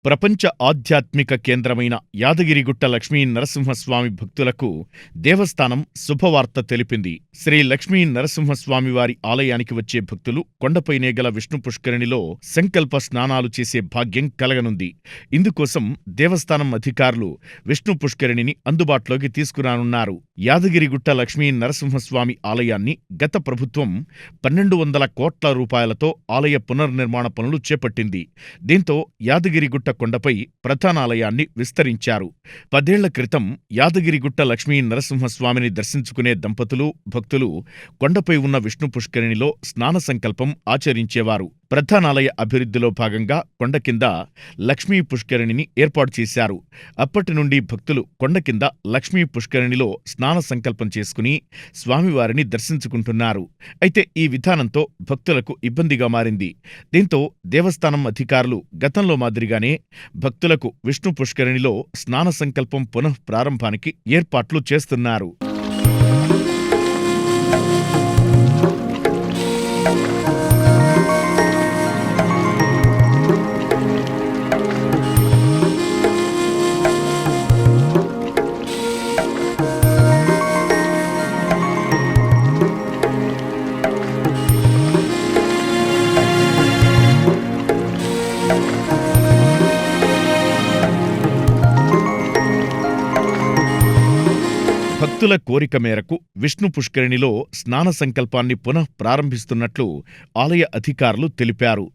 ప్రపంచ ఆధ్యాత్మిక కేంద్రమైన యాదగిరిగుట్ట లక్ష్మీ నరసింహస్వామి భక్తులకు దేవస్థానం శుభవార్త తెలిపింది. శ్రీ లక్ష్మీ నరసింహస్వామివారి ఆలయానికి వచ్చే భక్తులు కొండపైనే గల విష్ణు పుష్కరిణిలో సంకల్ప స్నానాలు చేసే భాగ్యం కలగనుంది. ఇందుకోసం దేవస్థానం అధికారులు విష్ణు పుష్కరిణిని అందుబాటులోకి తీసుకురానున్నారు. యాదగిరిగుట్ట లక్ష్మీ నరసింహస్వామి ఆలయాన్ని గత ప్రభుత్వం 1200 కోట్ల రూపాయలతో ఆలయ పునర్నిర్మాణ పనులు చేపట్టింది. దీంతో యాదగిరిగుట్ట కొండపై ప్రధానాలయాన్ని విస్తరించారు. 10 ఏళ్ల క్రితం యాదగిరిగుట్ట లక్ష్మీ నరసింహస్వామిని దర్శించుకునే దంపతులు, భక్తులు కొండపై ఉన్న విష్ణు పుష్కరిణిలో స్నాన సంకల్పం ఆచరించేవారు. ప్రధానాలయ అభివృద్ధిలో భాగంగా కొండ కింద లక్ష్మీ పుష్కరిణిని ఏర్పాటు చేశారు. అప్పటి నుండి భక్తులు కొండ కింద లక్ష్మీ పుష్కరిణిలో స్నాన సంకల్పం చేసుకుని స్వామివారిని దర్శించుకుంటున్నారు. అయితే ఈ విధానంతో భక్తులకు ఇబ్బందిగా మారింది. దీంతో దేవస్థానం అధికారులు గతంలో మాదిరిగానే భక్తులకు విష్ణు పుష్కరిణిలో స్నాన సంకల్పం పునః ప్రారంభానికి ఏర్పాట్లు చేస్తున్నారు. భక్తుల కోరిక మేరకు విష్ణు పుష్కరిణిలో స్నాన సంకల్పాన్ని పునః ప్రారంభిస్తున్నట్లు ఆలయ అధికారులు తెలిపారు.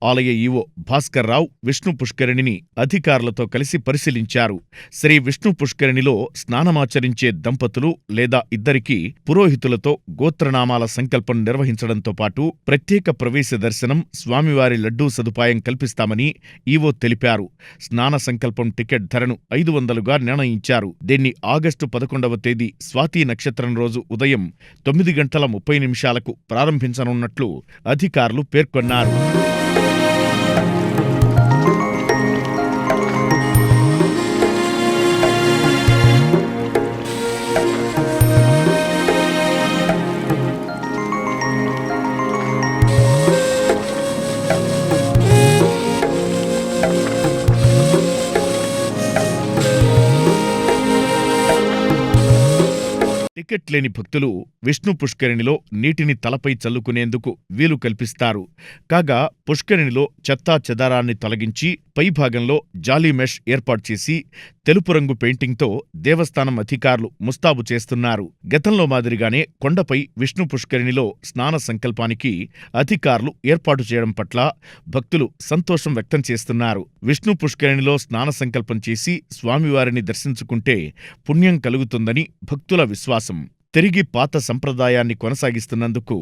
ఆలయ ఈవో భాస్కర్రావు విష్ణు పుష్కరిణిని అధికారులతో కలిసి పరిశీలించారు. శ్రీ విష్ణు పుష్కరిణిలో స్నానమాచరించే దంపతులు లేదా ఇద్దరికి పురోహితులతో గోత్రనామాల సంకల్పం నిర్వహించడంతో పాటు ప్రత్యేక ప్రవేశ దర్శనం, స్వామివారి లడ్డూ సదుపాయం కల్పిస్తామని ఈవో తెలిపారు. స్నాన సంకల్పం టికెట్ ధరను 500గా నిర్ణయించారు. దీన్ని ఆగస్టు 11వ తేదీ స్వాతి నక్షత్రం రోజు ఉదయం 9:30 ప్రారంభించనున్నట్లు అధికారులు పేర్కొన్నారు. టికెట్ లేని భక్తులు విష్ణు పుష్కరిణిలో నీటిని తలపై చల్లుకునేందుకు వీలు కల్పిస్తారు. కాగా పుష్కరిణిలో చెత్తా చెదారాన్ని తొలగించి పైభాగంలో జాలీ మెష్ ఏర్పాటు చేసి తెలుపు రంగు పెయింటింగ్తో దేవస్థానం అధికారులు ముస్తాబు చేస్తున్నారు. గతంలో మాదిరిగానే కొండపై విష్ణు పుష్కరిణిలో స్నాన సంకల్పానికి అధికారులు ఏర్పాటు చేయడం పట్ల భక్తులు సంతోషం వ్యక్తం చేస్తున్నారు. విష్ణు పుష్కరిణిలో స్నాన సంకల్పం చేసి స్వామివారిని దర్శించుకుంటే పుణ్యం కలుగుతుందని భక్తుల విశ్వాసం. తిరిగి పాత సంప్రదాయాన్ని కొనసాగిస్తున్నందుకు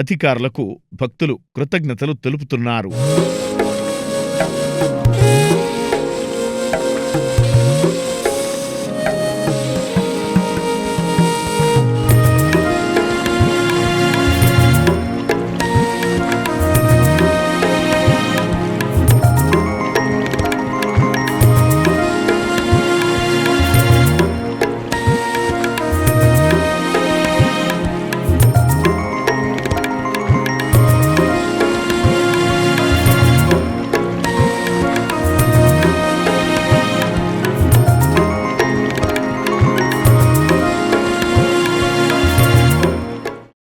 అధికారులకు భక్తులు కృతజ్ఞతలు తెలుపుతున్నారు.